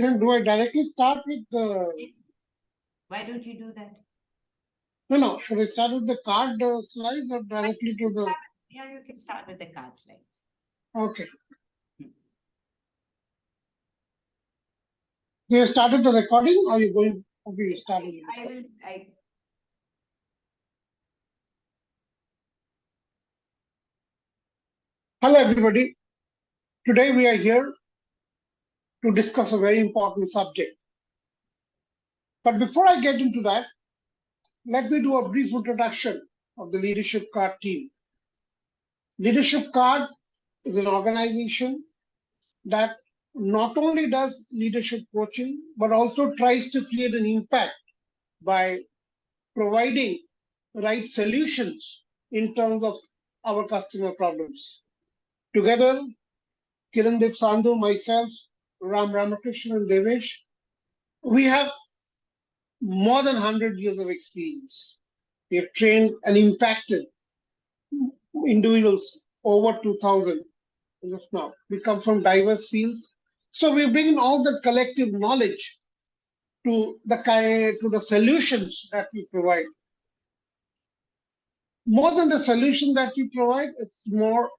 Then do I directly start with the... Yes. Why don't you do that? No. Should I start with the card slides or directly to the... Yeah, you can start with the card slides. Okay. You started the recording or you going... Okay, you started. Hello, everybody. Today we are here to discuss a very important subject. But before I get into that, let me do a brief introduction of the Leadership Card team. Leadership Card is an organization that not only does leadership coaching, but also tries to create an impact by providing right solutions in terms of our customer problems. Together, Kirandeep Sandhu, myself, Ram Ramakrishnan, and Devesh, we have more than 100 years of experience. We have trained and impacted individuals over 2,000 as of now. We come from diverse fields. So we bring in all the collective knowledge to the solutions that we provide. More than the solution that we provide, it's more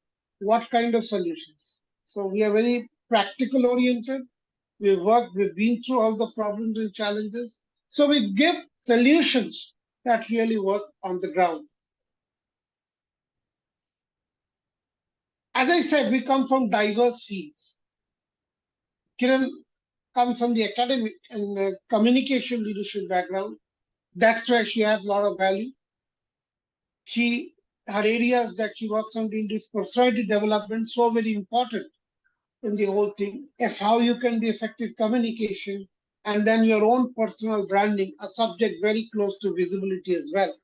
what kind of solutions. So we are very practical oriented. We've been through all the problems and challenges. So we give solutions that really work on the ground. As I said, we come from diverse fields. Kiran comes from the academic and the communication leadership background. That's where she has a lot of value. Her areas that she works on in this personality development, so very important in the whole thing, of how you can be effective communication, and then your own personal branding, a subject very close to visibility as well.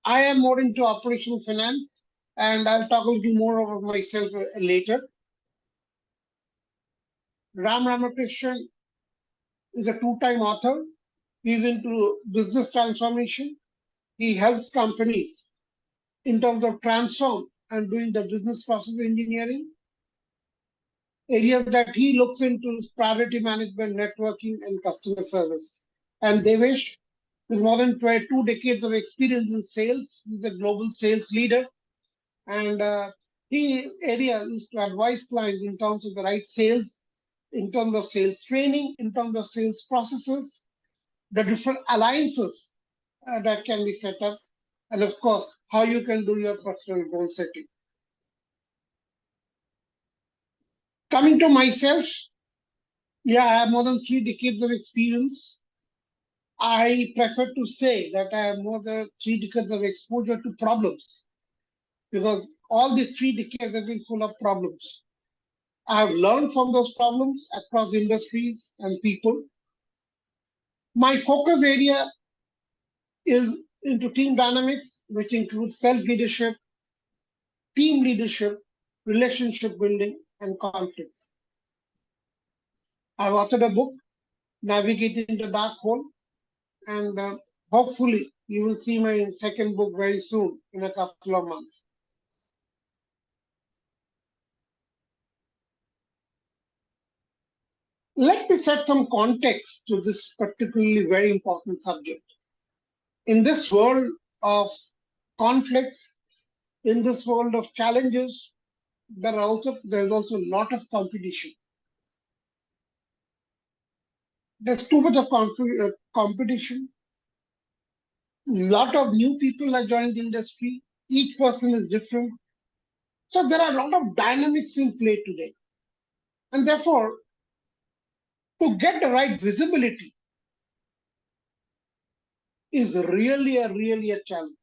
I am more into operational finance, and I'll talk a little more about myself later. Ram Ramakrishnan is a two-time author. He's into business transformation. He helps companies in terms of transform and doing the business process engineering. Areas that he looks into is priority management, networking, and customer service. And Devesh, with more than 2 decades of experience in sales, he's a global sales leader. And his area is to advise clients in terms of the right sales, in terms of sales training, in terms of sales processes, the different alliances that can be set up, and of course, how you can do your personal goal setting. Coming to myself, yeah, I have more than 3 decades of experience. I prefer to say that I have more than 3 decades of exposure to problems, because all these 3 decades have been full of problems. I have learned from those problems across industries and people. My focus area is into team dynamics, which includes self-leadership, team leadership, relationship building, and conflicts. I've authored a book, Navigating the Dark Hole, and hopefully you will see my second book very soon, in a couple of months. Let me set some context to this particularly very important subject. In this world of conflicts, in this world of challenges, there's also a lot of competition. There's too much of competition. A lot of new people are joining the industry. Each person is different. So there are a lot of dynamics in play today. And therefore, to get the right visibility is really a challenge.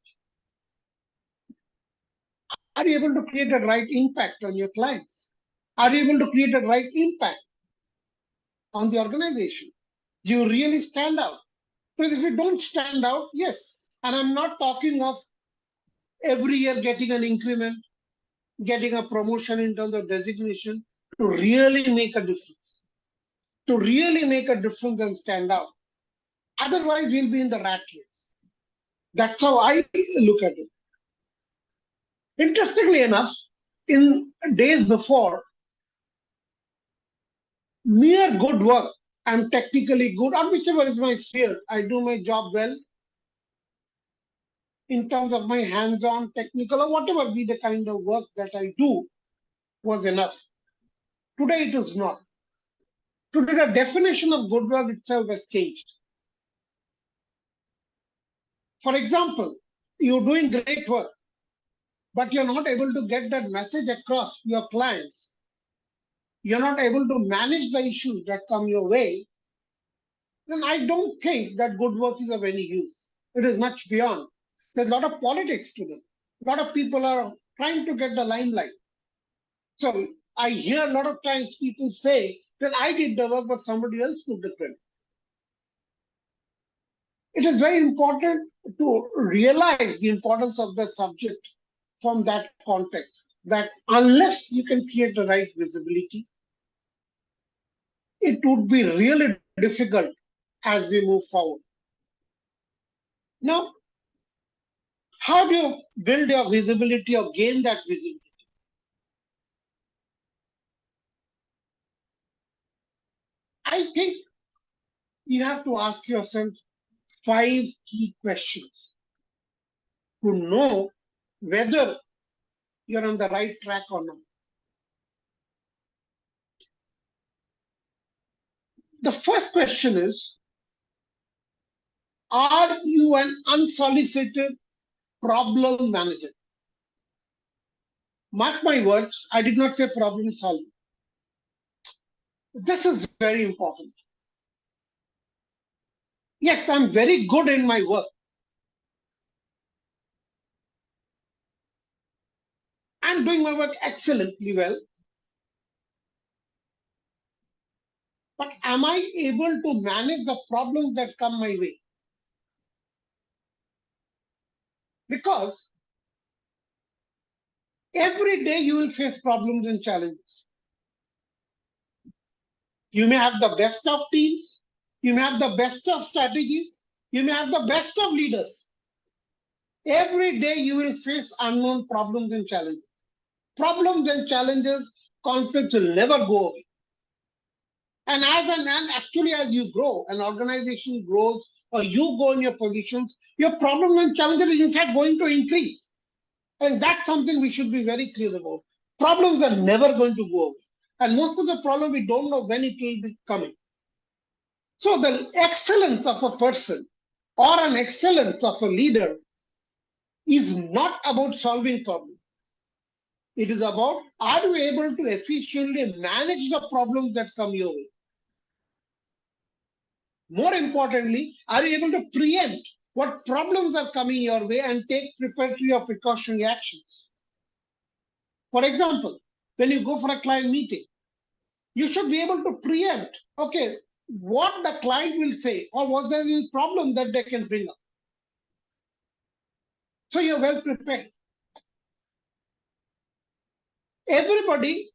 Are you able to create a right impact on your clients? Are you able to create a right impact on the organization? Do you really stand out? Because if you don't stand out, yes, and I'm not talking of every year getting an increment, getting a promotion in terms of designation, to really make a difference. To really make a difference and stand out. Otherwise, we'll be in the rat race. That's how I look at it. Interestingly enough, in days before, mere good work, I'm technically good, or whichever is my sphere, I do my job well in terms of my hands-on, technical, or whatever be the kind of work that I do was enough. Today it is not. Today the definition of good work itself has changed. For example, you're doing great work, but you're not able to get that message across to your clients. You're not able to manage the issues that come your way, then I don't think that good work is of any use. It is much beyond. There's a lot of politics to them. A lot of people are trying to get the limelight. So I hear a lot of times people say that I did the work, but somebody else took the credit. It is very important to realize the importance of the subject from that context, that unless you can create the right visibility, it would be really difficult as we move forward. Now, how do you build your visibility or gain that visibility? I think you have to ask yourself 5 key questions to know whether you're on the right track or not. The first question is, are you an unsolicited problem manager? Mark my words, I did not say problem solving. This is very important. Yes, I'm very good in my work. I'm doing my work excellently well. But am I able to manage the problems that come my way? Because every day you will face problems and challenges. You may have the best of teams, you may have the best of strategies, you may have the best of leaders. Every day you will face unknown problems and challenges. Problems and challenges, conflicts will never go away. And actually as you grow, an organization grows, or you go in your positions, your problems and challenges is in fact going to increase. And that's something we should be very clear about. Problems are never going to go away. And most of the problem, we don't know when it will be coming. So the excellence of a person or an excellence of a leader is not about solving problems. It is about, are you able to efficiently manage the problems that come your way? More importantly, are you able to preempt what problems are coming your way and take preparatory or precautionary actions? For example, when you go for a client meeting, you should be able to preempt, okay, what the client will say or what there is any problem that they can bring up. So you're well prepared. Everybody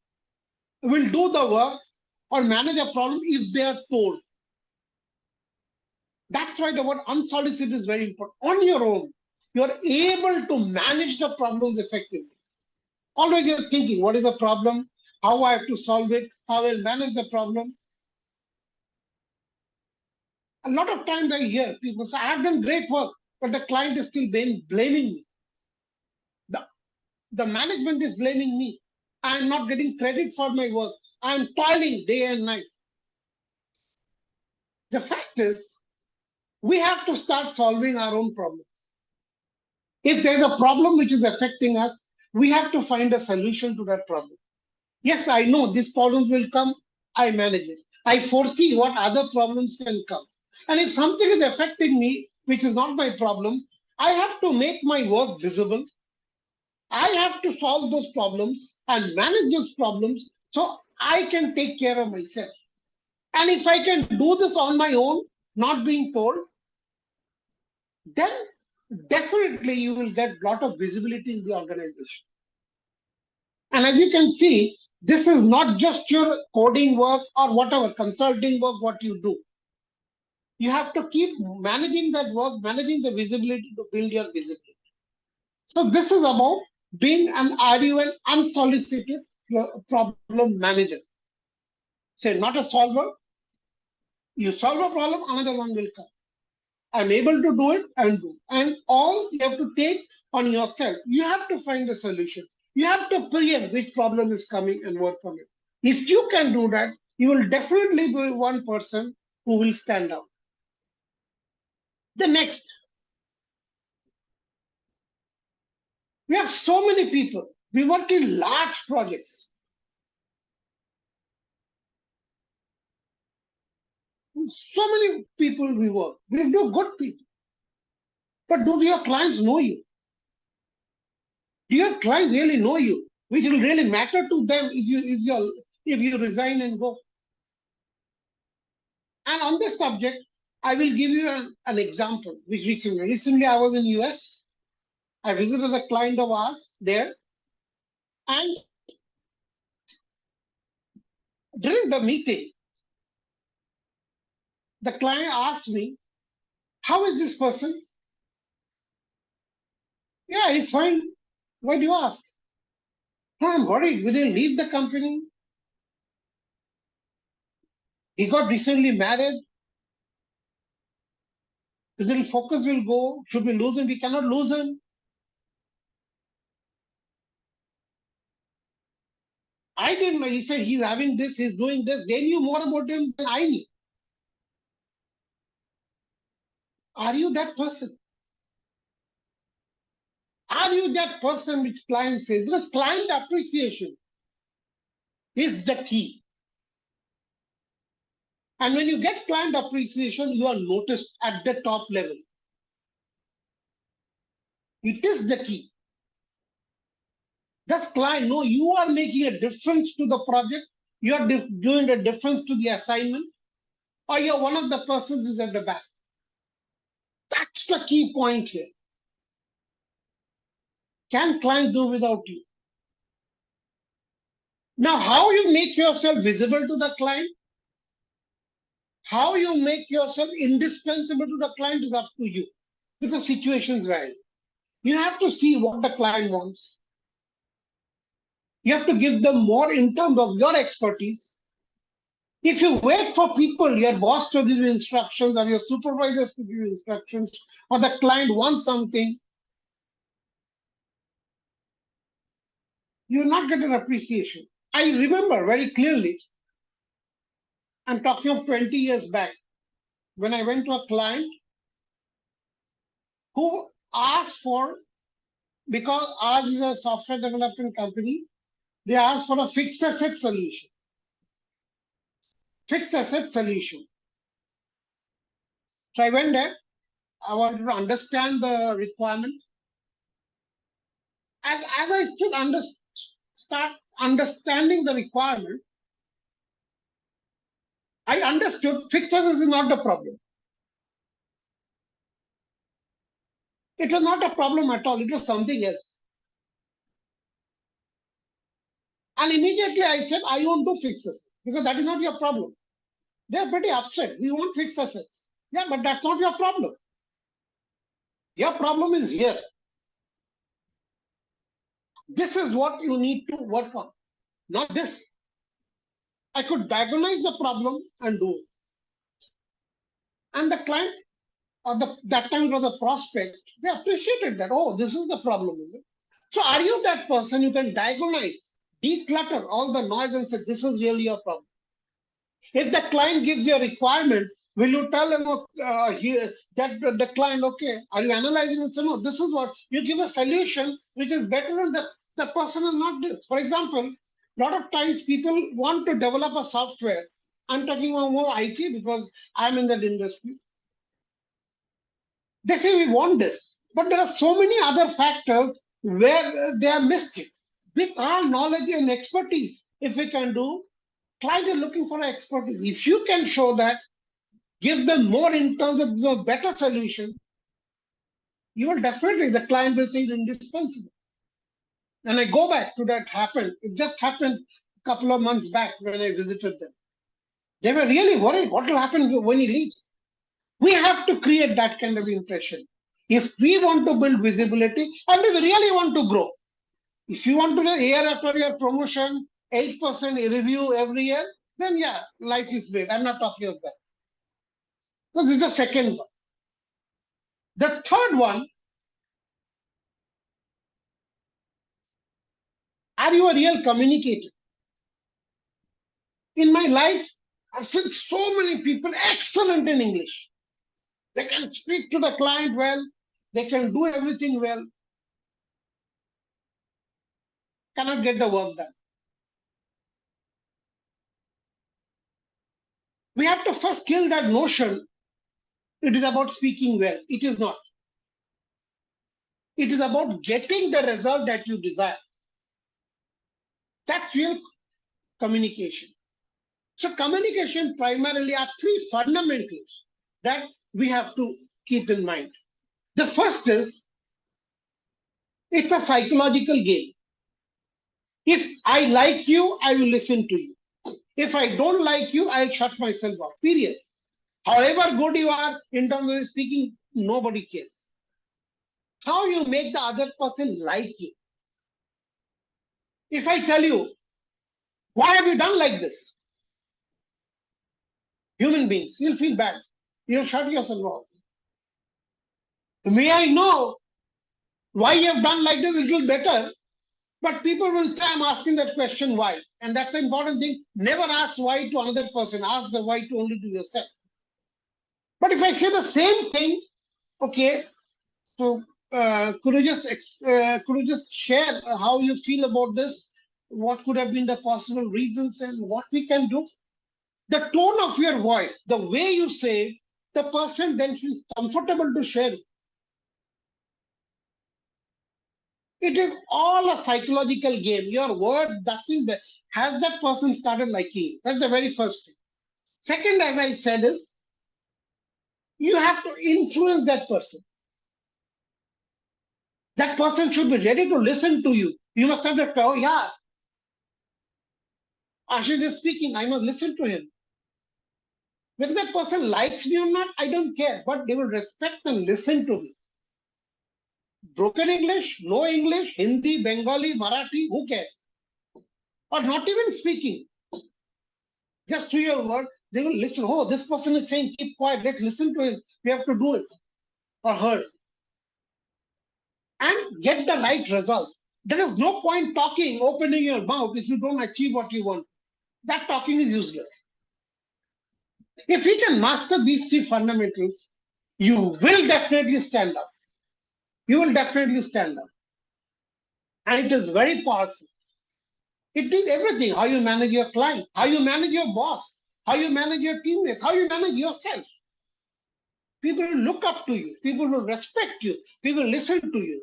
will do the work or manage a problem if they are told. That's why the word unsolicited is very important. On your own, you're able to manage the problems effectively. Always you're thinking, what is the problem? How I have to solve it? How I will manage the problem? A lot of times I hear people say, I have done great work, but the client is still blaming me. The management is blaming me. I'm not getting credit for my work. I'm toiling day and night. The fact is, we have to start solving our own problems. If there's a problem which is affecting us, we have to find a solution to that problem. Yes, I know these problems will come, I manage it. I foresee what other problems can come. And if something is affecting me, which is not my problem, I have to make my work visible. I have to solve those problems and manage those problems so I can take care of myself. And if I can do this on my own, not being told, then definitely you will get a lot of visibility in the organization. And as you can see, this is not just your coding work or whatever, consulting work, what you do. You have to keep managing that work, managing the visibility to build your visibility. So this is about being an unsolicited problem manager. Say, not a solver. You solve a problem, another one will come. I'm able to do it and do. And all you have to take on yourself. You have to find a solution. You have to preempt which problem is coming and work on it. If you can do that, you will definitely be one person who will stand out. The next, we have so many people. We work in large projects. So many people we work. We do good people. But do your clients know you? Do your clients really know you? Which will really matter to them if you resign and go. And on this subject, I will give you an example. Which recently I was in US. I visited a client of ours there, and during the meeting, the client asked me, "How is this person?" "Yeah, he's fine." "Why do you ask?" "No, I'm worried. Will he leave the company? He got recently married. His little focus will go. Should we lose him? We cannot lose him." I didn't know. He said he's having this, he's doing this. They knew more about him than I knew. Are you that person? Are you that person which client says? Because client appreciation is the key. And when you get client appreciation, you are noticed at the top level. It is the key. Does client know you are making a difference to the project? You are doing a difference to the assignment? Or you're one of the persons who's at the back? That's the key point here. Can clients do without you? Now, how you make yourself visible to the client, how you make yourself indispensable to the client is up to you, because situations vary. You have to see what the client wants. You have to give them more in terms of your expertise. If you wait for people, your boss to give you instructions or your supervisors to give you instructions, or the client wants something, you're not getting appreciation. I remember very clearly, I'm talking of 20 years back, when I went to a client who asked for, because ours is a software development company, they asked for a fixed asset solution. Fixed asset solution. So I went there. I wanted to understand the requirement. As I start understanding the requirement, I understood fixed assets is not the problem. It was not a problem at all. It was something else. And immediately I said, I won't do fixed assets because that is not your problem. They're pretty upset. We want fixed assets. Yeah, but that's not your problem. Your problem is here. This is what you need to work on, not this. I could diagnose the problem and do it. And the client, or that time it was a prospect, they appreciated that. Oh, this is the problem, is it? So are you that person who can diagnose, declutter all the noise and say, this is really your problem? If the client gives you a requirement, will you tell them that the client, okay, are you analyzing it? So no, this is what you give a solution which is better than the person is not this. For example, a lot of times people want to develop a software. I'm talking about more IT because I'm in that industry. They say we want this, but there are so many other factors where they are missed it. With our knowledge and expertise, if we can do, client is looking for expertise. If you can show that, give them more in terms of the better solution, you will definitely, the client will say it's indispensable. And I go back to that happened. It just happened a couple of months back when I visited them. They were really worried what will happen when he leaves. We have to create that kind of impression. If we want to build visibility and we really want to grow, if you want to do year after year promotion, 8% review every year, then yeah, life is great. I'm not talking of that. So this is the second one. The third one, are you a real communicator? In my life, I've seen so many people excellent in English. They can speak to the client well, they can do everything well, cannot get the work done. We have to first kill that notion it is about speaking well. It is not. It is about getting the result that you desire. That's real communication. So communication primarily are three fundamentals that we have to keep in mind. The first is it's a psychological game. If I like you, I will listen to you. If I don't like you, I'll shut myself off. Period. However good you are in terms of speaking, nobody cares. How you make the other person like you. If I tell you, why have you done like this? Human beings, you'll feel bad. You'll shut yourself off. May I know why you have done like this? It will be better. But people will say, I'm asking that question, why? And that's the important thing. Never ask why to another person. Ask the why to only to yourself. But if I say the same thing, okay, so could you just share how you feel about this? What could have been the possible reasons and what we can do? The tone of your voice, the way you say, the person then feels comfortable to share. It is all a psychological game. Your word, nothing but has that person started liking you? That's the very first thing. Second, as I said, is you have to influence that person. That person should be ready to listen to you. You must have that, oh yeah, Ashish is speaking, I must listen to him. Whether that person likes me or not, I don't care, but they will respect and listen to me. Broken English, no English, Hindi, Bengali, Marathi, who cares? Or not even speaking. Just to your word, they will listen. Oh, this person is saying, keep quiet, let's listen to him. We have to do it. Or her. And get the right results. There is no point talking, opening your mouth if you don't achieve what you want. That talking is useless. If you can master these three fundamentals, you will definitely stand up. You will definitely stand up. And it is very powerful. It is everything. How you manage your client, how you manage your boss, how you manage your teammates, how you manage yourself. People will look up to you. People will respect you. People will listen to you.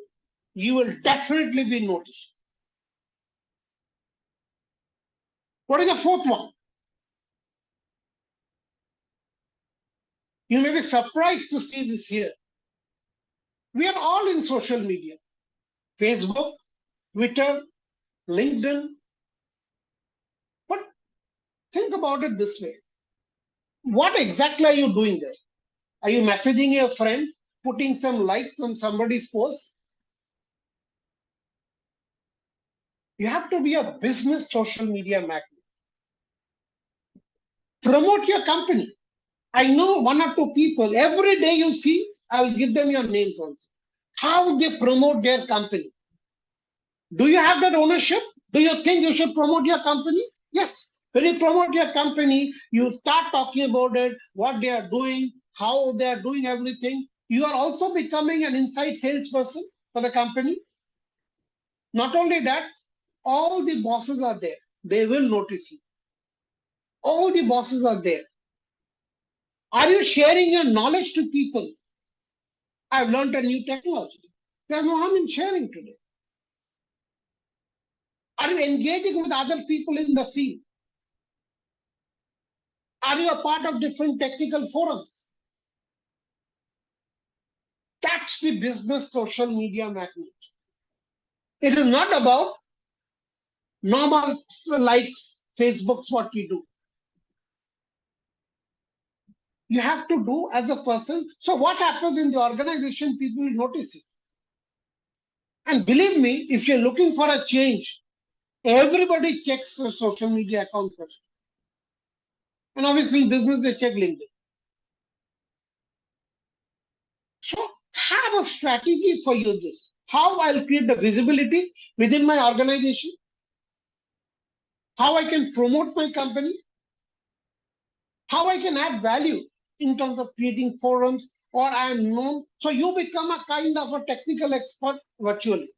You will definitely be noticed. What is the fourth one? You may be surprised to see this here. We are all in social media. Facebook, Twitter, LinkedIn. But think about it this way. What exactly are you doing there? Are you messaging your friend, putting some likes on somebody's post? You have to be a business social media magnet. Promote your company. I know one or two people, every day you see, I'll give them your names also. How they promote their company. Do you have that ownership? Do you think you should promote your company? Yes. When you promote your company, you start talking about it, what they are doing, how they are doing everything. You are also becoming an inside salesperson for the company. Not only that, all the bosses are there. They will notice you. All the bosses are there. Are you sharing your knowledge to people? I've learned a new technology. There's no harm in sharing today. Are you engaging with other people in the field? Are you a part of different technical forums? That's the business social media magnet. It is not about normal likes, Facebook's what we do. You have to do as a person. So what happens in the organization, people will notice it. And believe me, if you're looking for a change, everybody checks the social media account first. And obviously in business, they check LinkedIn. So have a strategy for you this. How I'll create the visibility within my organization, how I can promote my company, how I can add value in terms of creating forums, or I am known. So you become a kind of a technical expert virtually.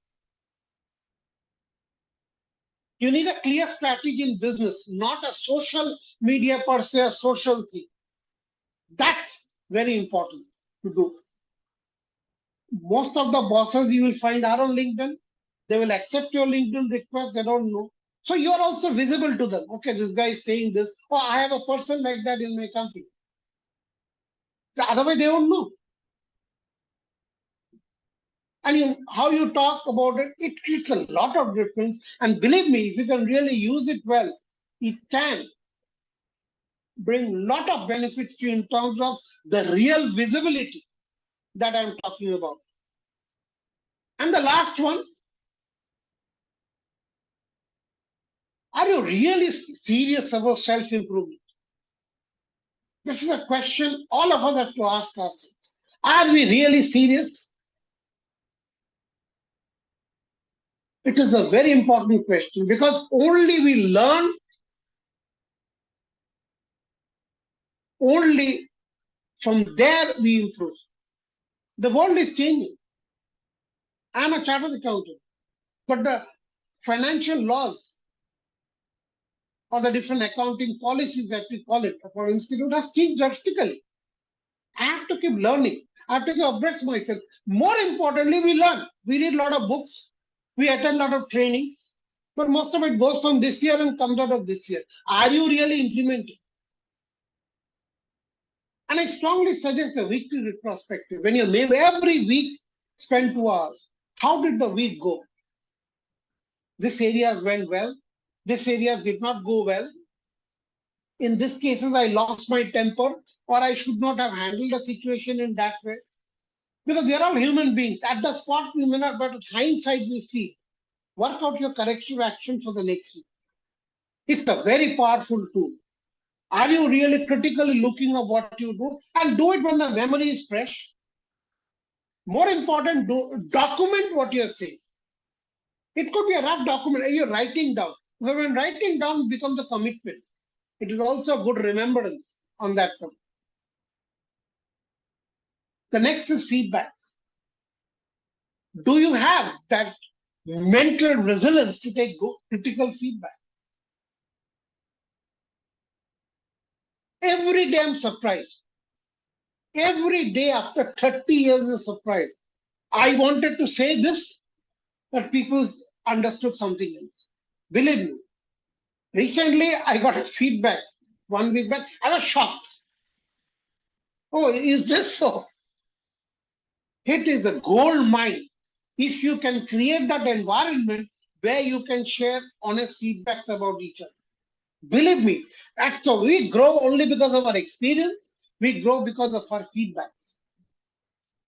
You need a clear strategy in business, not a social media per se, a social thing. That's very important to do. Most of the bosses you will find are on LinkedIn. They will accept your LinkedIn request. They don't know. So you are also visible to them. Okay, this guy is saying this. Oh, I have a person like that in my company. Otherwise, they don't know. And how you talk about it, it creates a lot of difference. And believe me, if you can really use it well, it can bring a lot of benefits to you in terms of the real visibility that I'm talking about. And the last one, are you really serious about self-improvement? This is a question all of us have to ask ourselves. Are we really serious? It is a very important question because only we learn, only from there we improve. The world is changing. I'm a chartered accountant, but the financial laws or the different accounting policies that we call it for institute has changed drastically. I have to keep learning. I have to keep abreast myself. More importantly, we learn. We read a lot of books. We attend a lot of trainings. But most of it goes from this year and comes out of this year. Are you really implementing? And I strongly suggest a weekly retrospective. When you maybe every week spend 2 hours. How did the week go? This areas went well. This areas did not go well. In this cases, I lost my temper, or I should not have handled the situation in that way. Because we are all human beings. At the spot, we may not, but with hindsight, we see. Work out your corrective action for the next week. It's a very powerful tool. Are you really critically looking at what you do? And do it when the memory is fresh. More important, document what you're saying. It could be a rough document. You're writing down. Because when writing down becomes a commitment, it is also a good remembrance on that one. The next is feedbacks. Do you have that mental resilience to take critical feedback? Every day I'm surprised. Every day after 30 years is a surprise. I wanted to say this, but people understood something else. Believe me, recently I got a feedback 1 week back. I was shocked. Oh, is this so? It is a gold mine. If you can create that environment where you can share honest feedbacks about each other. Believe me, so we grow only because of our experience. We grow because of our feedbacks.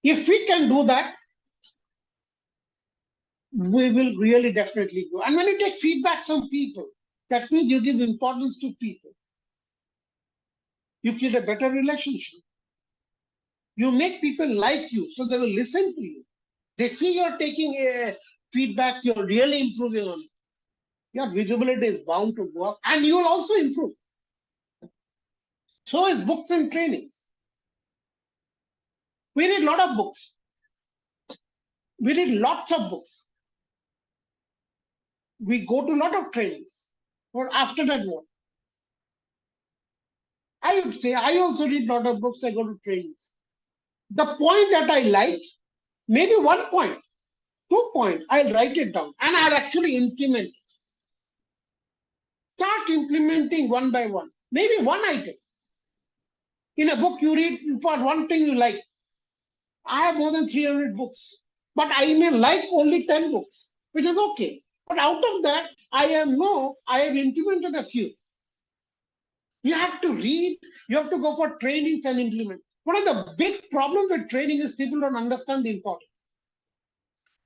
If we can do that, we will really definitely grow. And when you take feedback from people, that means you give importance to people. You create a better relationship. You make people like you, so they will listen to you. They see you're taking a feedback, you're really improving on it. Your visibility is bound to go up, and you will also improve. So is books and trainings. We read a lot of books. We read lots of books. We go to a lot of trainings. But after that, what? I would say I also read a lot of books. I go to trainings. The point that I like, maybe 1 point, 2 point, I'll write it down and I'll actually implement it. Start implementing one by one. Maybe one item. In a book, you read for one thing you like. I have more than 300 books, but I may like only 10 books, which is okay. But out of that, I have implemented a few. You have to read, you have to go for trainings and implement. One of the big problems with training is people don't understand the importance.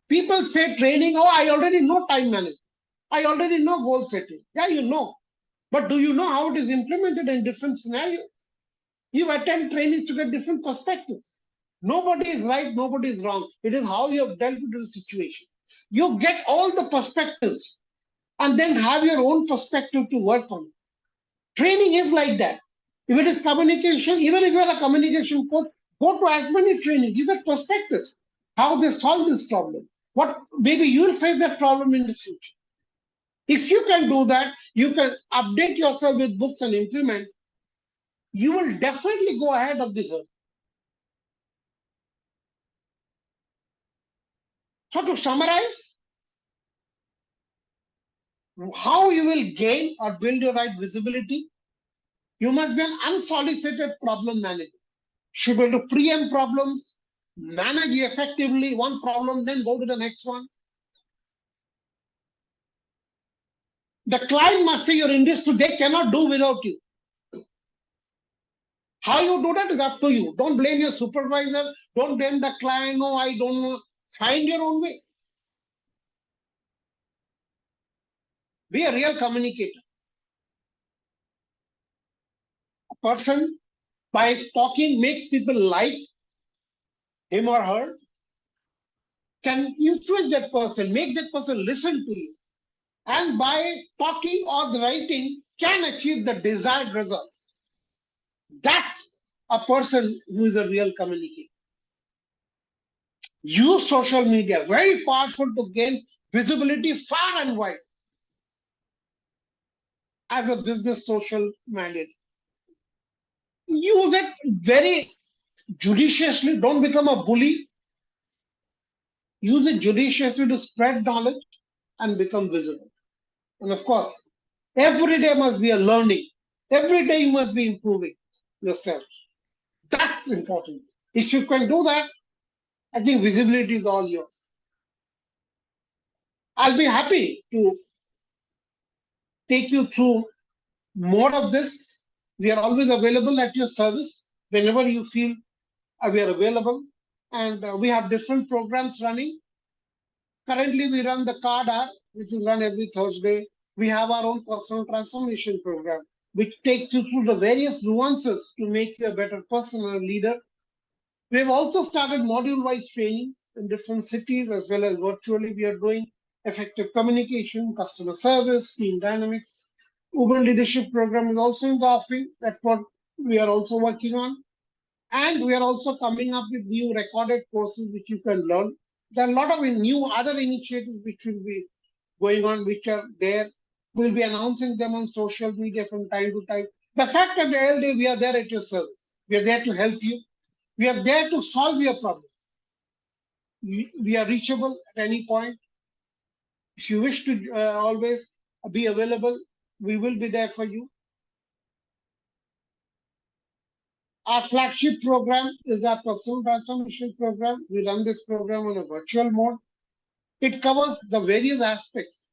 People say training, oh, I already know time management. I already know goal setting. Yeah, you know. But do you know how it is implemented in different scenarios? You attend trainings to get different perspectives. Nobody is right, nobody is wrong. It is how you have dealt with the situation. You get all the perspectives and then have your own perspective to work on. Training is like that. If it is communication, even if you are a communication coach, go to as many trainings. You get perspectives. How they solve this problem. What maybe you will face that problem in the future. If you can do that, you can update yourself with books and implement. You will definitely go ahead of the herd. So to summarize, how you will gain or build your right visibility, you must be an unsolicited problem manager. Should be able to preempt problems, manage effectively one problem, then go to the next one. The client must say your industry, they cannot do without you. How you do that is up to you. Don't blame your supervisor. Don't blame the client. No, I don't know. Find your own way. Be a real communicator. A person, by talking, makes people like him or her, can influence that person, make that person listen to you. And by talking or the writing, can achieve the desired results. That's a person who is a real communicator. Use social media, very powerful to gain visibility far and wide as a business social mandate. Use it very judiciously. Don't become a bully. Use it judiciously to spread knowledge and become visible. And of course, every day must be a learning. Every day you must be improving yourself. That's important. If you can do that, I think visibility is all yours. I'll be happy to take you through more of this. We are always available at your service whenever you feel we are available. And we have different programs running. Currently, we run the card app, which is run every Thursday. We have our own personal transformation program, which takes you through the various nuances to make you a better person and a leader. We have also started module-wise trainings in different cities as well as virtually. We are doing effective communication, customer service, team dynamics. Uber leadership program is also in the offering. That's what we are also working on. And we are also coming up with new recorded courses which you can learn. There are a lot of new other initiatives which will be going on, which are there. We'll be announcing them on social media from time to time. The fact that the end of the day, we are there at your service. We are there to help you. We are there to solve your problem. We are reachable at any point. If you wish to always be available, we will be there for you. Our flagship program is our personal transformation program. We run this program on a virtual mode. It covers the various aspects,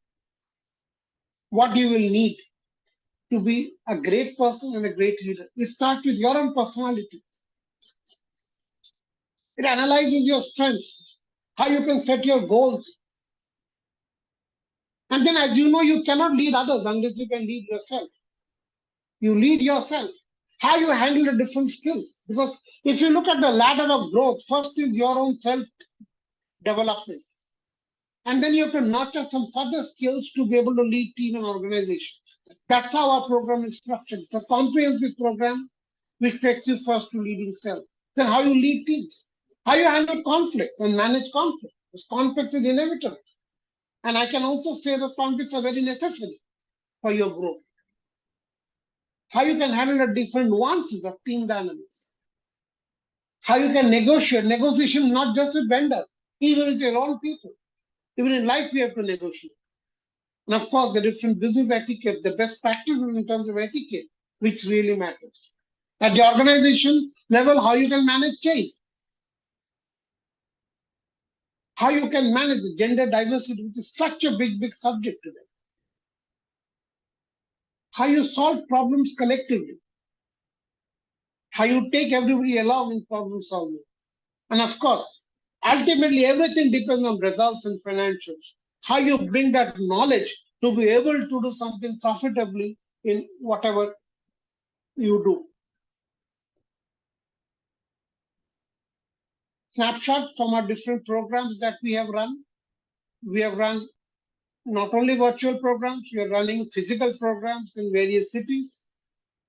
what you will need to be a great person and a great leader. It starts with your own personality. It analyzes your strengths, how you can set your goals. And then, as you know, you cannot lead others unless you can lead yourself. You lead yourself. How you handle the different skills. Because if you look at the ladder of growth, first is your own self development. And then you have to nurture some further skills to be able to lead team and organization. That's how our program is structured. It's a comprehensive program which takes you first to leading self. Then how you lead teams, how you handle conflicts and manage conflict. Because conflicts is inevitable. And I can also say that conflicts are very necessary for your growth. How you can handle the different nuances of team dynamics. How you can negotiate. Negotiation not just with vendors, even with your own people. Even in life, we have to negotiate. And of course, the different business etiquette, the best practices in terms of etiquette, which really matters. At the organization level, how you can manage change. How you can manage the gender diversity, which is such a big subject today. How you solve problems collectively. How you take everybody along in problem solving. And of course, ultimately, everything depends on results and financials. How you bring that knowledge to be able to do something profitably in whatever you do. Snapshot from our different programs that we have run. We have run not only virtual programs, we are running physical programs in various cities.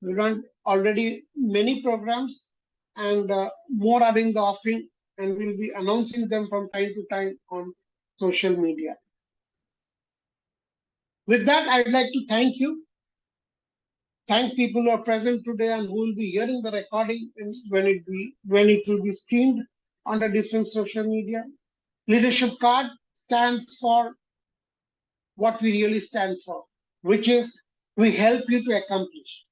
We run already many programs, and more are in the offing, and we'll be announcing them from time to time on social media. With that, I'd like to thank you. Thank people who are present today and who will be hearing the recording when it will be streamed on the different social media. Leadership card stands for what we really stand for, which is we help you to accomplish.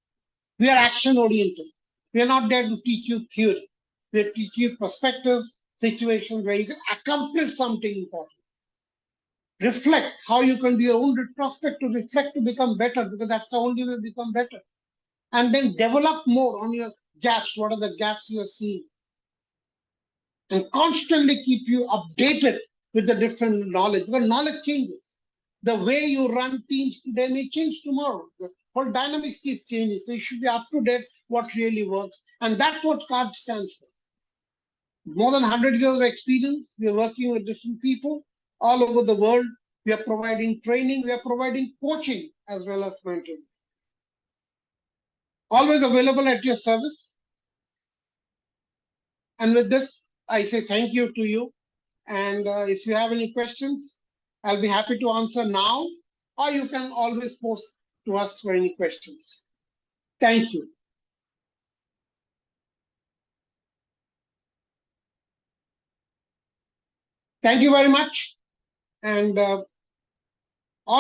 We are action oriented. We are not there to teach you theory. We are teaching you perspectives, situations where you can accomplish something important. Reflect how you can be your own retrospective, reflect to become better, because that's the only way to become better. And then develop more on your gaps. What are the gaps you are seeing? And constantly keep you updated with the different knowledge. Because knowledge changes. The way you run teams today may change tomorrow. The whole dynamics keeps changing. So you should be up to date what really works. And that's what CARD stands for. More than 100 years of experience. We are working with different people all over the world. We are providing training. We are providing coaching as well as mentoring. Always available at your service. And with this, I say thank you to you. And if you have any questions, I'll be happy to answer now, or you can always post to us for any questions. Thank you. Thank you very much. And